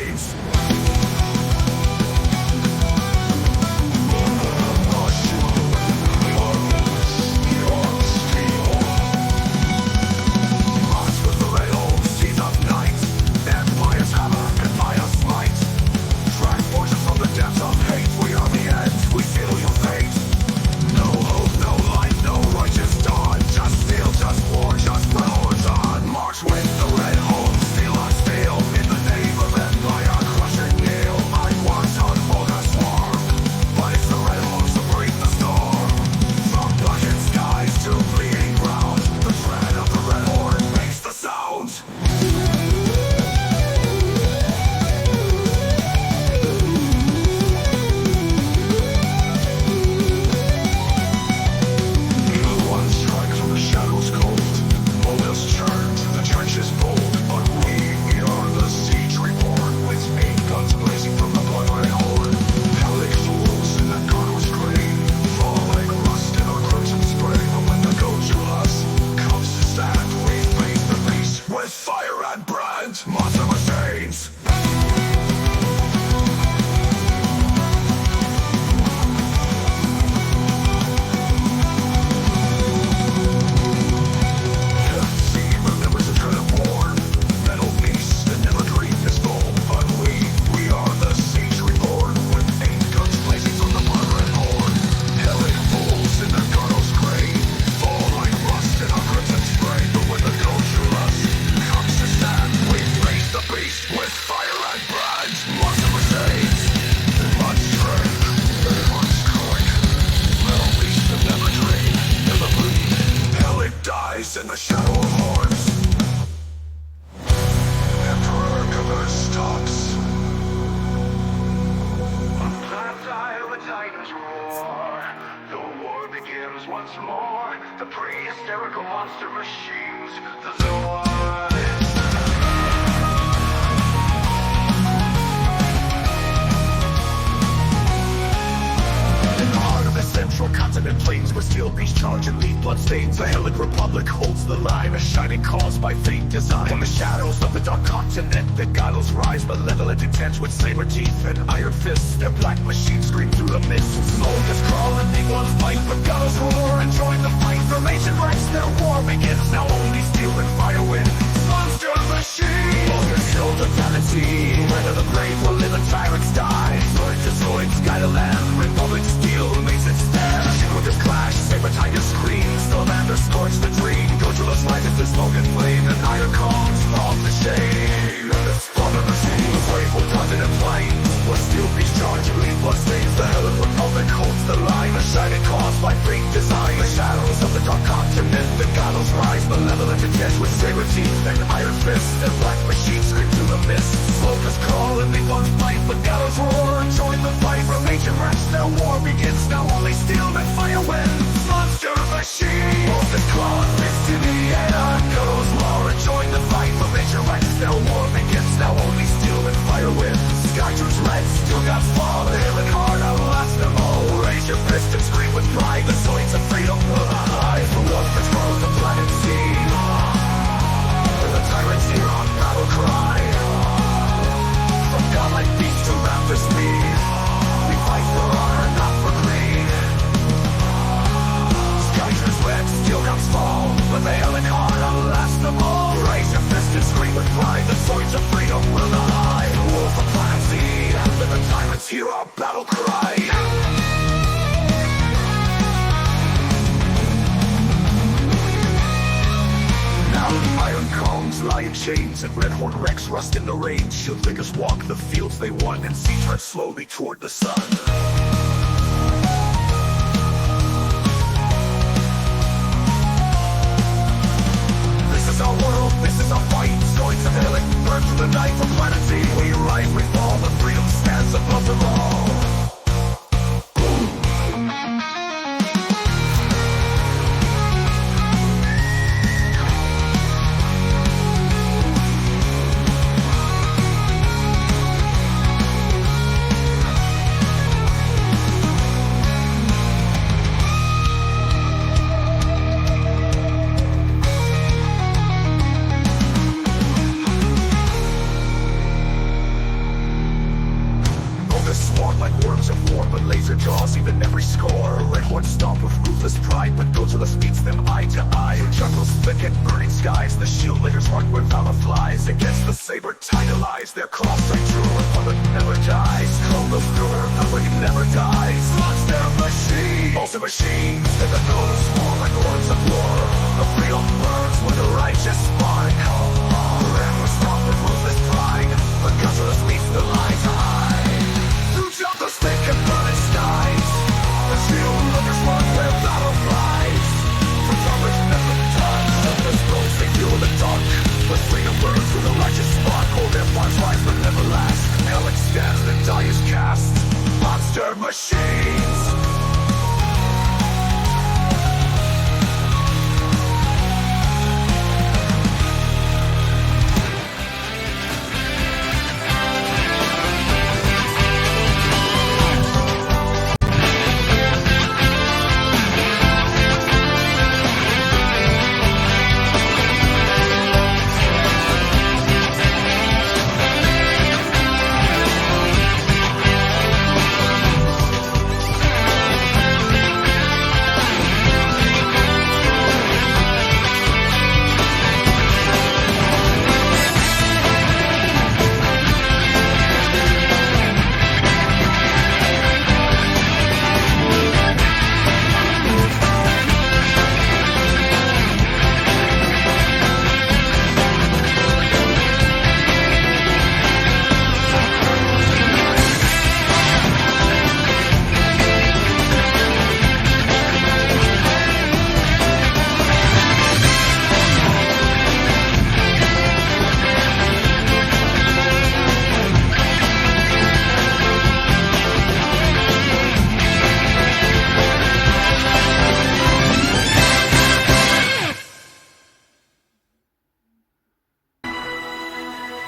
saints. In the shadow of horns, Emperor Cover stops. On planet's eye, the titans roar. The war begins once more. The pre-hysterical monster machines, the Zoids. Central continent plains where steel beasts charge and leave bloodstains. The Hellid Republic holds the line, a shining cause by fate designed. From the shadows of the dark continent, the Gylos rise, malevolent intent with saber teeth and iron fists. Their black machines scream through the mist. Smoke is crawling, they want to fight, but Gylos roar and join the fight. Formation breaks, their war begins. Now only steel and fire win. Monster machine, Vulcan kill totality. Whether the brave will live and tyrants die. Zoid to Zoids, guide the land. Republic steel makes it stand. Shield clash, saber tiger screams. Salamander scorch the dream. Gojulos rises to smoke and flame. And iron calms off the shade. Spawn of the sea, brave will continent plains. Where steel beasts charge and leave bloodstains. The Hellid Republic holds the line. A shining cause by fate design. The shadows of the dark continent. The Gylos rise, malevolent intent with saber teeth and iron fists. And black machines scream through the mist. Smoke is crawling, they want to fight, but Gylos roar and join the fight. From ancient wrecks, now war begins. Now only steel and fire wins. Monster machine, Vulcan claws, fist to the air. Gylos roar and join the fight. From ancient wrecks, now war begins. Now only steel and fire wins. Skytroops red, still gods fall. The Hellid hard, outlast them all. Raise your fist and scream with pride. The Zoids of freedom will arise. The war controls the planet sea. The tyrants hear our battle cry. From godlike beasts to raptor speed, we fight for honor, not for greed. Skytroops red, steel guns fall, but the Hellid hard outlast them all. Raise your fist and scream with pride. The Zoids of freedom will not hide. The war for planet sea, and the tyrants hear our battle cry. Iron combs lie in chains, and Redhorn wrecks rust in the rain. Shield figures walk the fields they won, and sea tread slowly toward the sun. This is our world, this is our fight. Zoids of Hellid, burn through the night for planet Z. We rise, we fall, but freedom stands above them all. like worms of war, but laser jaws even every score. Redhorn stomp with ruthless pride, but Godzilla meets them eye to eye. Jungles thick and burning skies, the shield layers run where valor flies. Against the saber tidal eyes, their claws strike true, and public never dies. Call of door, public never dies. Monster machines, monster machines, and the notice war like lords of war. The freedom burns when the righteous spark. Redhorn stomp with ruthless pride, but Godzilla meets the eye to eye. Through jungles thick and burning skies, the shield layers run where valor flies. For public never dies, and the scrolls they feel in the dark. But freedom burns with a righteous spark. Old empires rise but never last. Hell extends, the die is cast. Monster machines.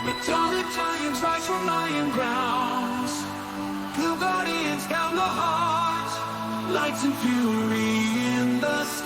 Metallic giants rise from lying grounds. Blue guardians down the heart. Lights and fury in the sky.